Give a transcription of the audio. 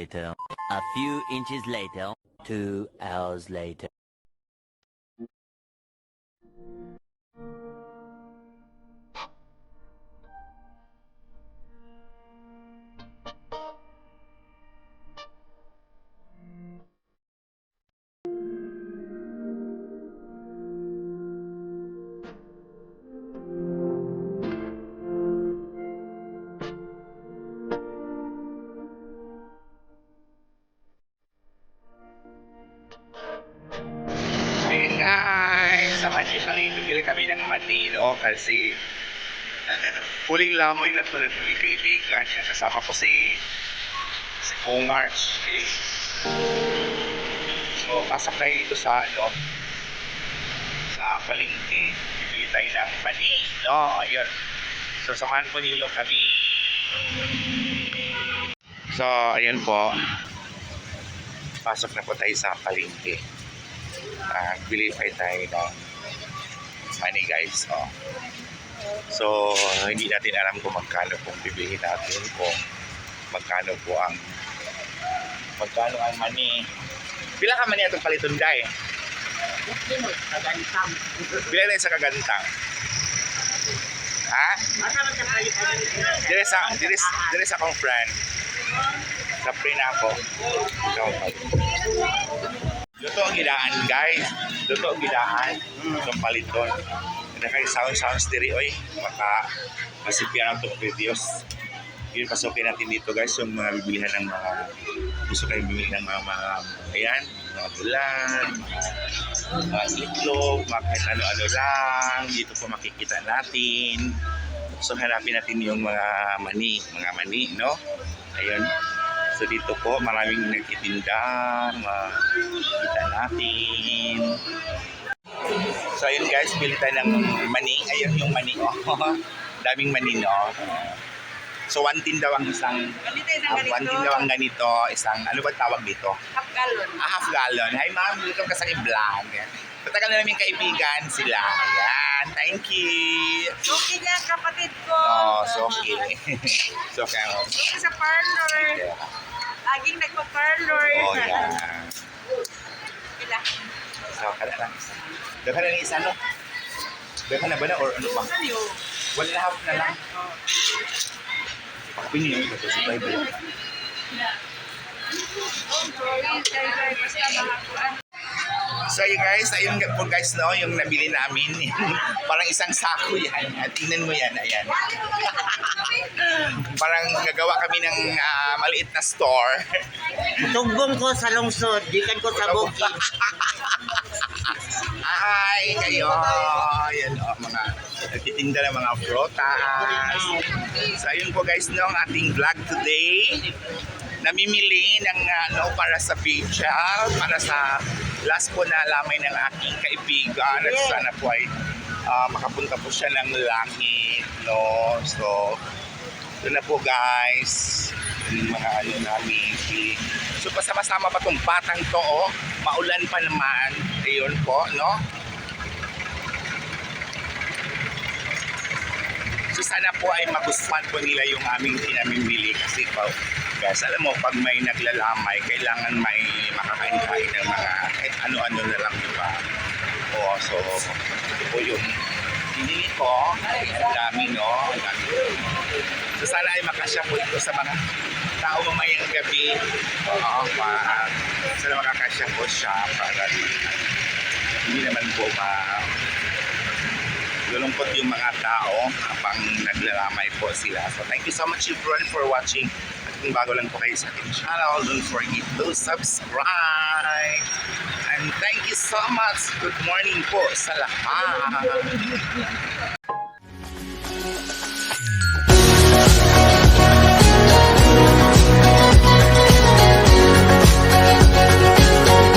later. A few inches later. 2 hours later. Hey guys, sa Manila bibili kami ng Manilo kasi huling lamoy na tulad ng kaibigan. Kasama ko si March. Okay. So, pasok tayo dito sa sa palengke. Bibili tayo ng Manilo. Ayun. So, samahan po nilo kami. So, ayun po. Pasok na po tayo sa palengke. Bili tayo ng money guys. So hindi natin alam kung magkano kung bibilihin natin, kung magkano ang money. Bilang ka money itong palitunday? Bilang tayo sa kagantang. Ha? Dire sa akong friend. Sa friend ako. Luto ang gidaan guys. Luto ang gidaan. Itong paliton. Hindi kayo sounds diri oy. Masipyan ang itong videos. Yun, pasukin natin dito guys. Yung mga bibilihan ng mga gusto kayo bibili ng mga ayan, mga bulan, mga itlog, mga kahit ano-ano lang. Dito po makikita natin. So hanapin natin yung mga mani, no? Ayun. So dito po maraming nagtitinda, makikita natin. So ayun guys, bili tayo ng mani. Ayun yung mani, daming mani, no? So one tin daw ang isang, one tin daw ang ganito, isang, ano ba tawag dito? Half gallon. Half gallon. Hi ma'am, welcome ka sa vlog. Patagal na namin kaibigan sila. Ayan, thank you. Suki niya, kapatid ko. Suki. Suki ako. Suki sa parlor. Laging nagpa-parlor. Yeah. Ila. So, kada lang isa. Daka na isa, no? Daka na ba na or ano ba? Ano yun? One and a half na lang. Pinin yung ito sa Bible. Sorry. Basta makakuan. So yun guys, ayun po guys, no, yung nabili namin. Parang isang sako yan. Tingnan mo yan, ayan. Parang gagawa kami ng maliit na store. Tugbong ko sa lungsod, dikan ko sa bukid. Hi kayo! Ayan o, mga nagtitinda ng mga prutas. So ayun po guys, no, ang ating vlog today. Namimili ng para sa facial, para sa last po na lamay ng aking kaibigan. At sana po ay makapunta po siya ng langit, no? So, ito na po guys, yung mga namin. So, pasama-sama pa itong batang to, maulan pa naman. Ayun po, no? So, sana po ay magustuhan po nila yung aming pinamimili kasi po, guys, alam mo, pag may naglalamay, kailangan may makakain-kain ng mga kahit ano-ano na lang, diba? So, ito po yung pinili ko. Ang dami, no? Ang dami. So, sana ay makasya po ito sa mga tao mamayang gabi. Sana makakasya po siya para hindi naman po lulungkot yung mga tao habang naglalamay po sila. So, thank you so much everyone for watching. At kung bago lang po kayo sa ating channel, don't forget to subscribe. And thank you so much. Good morning po sa lahat.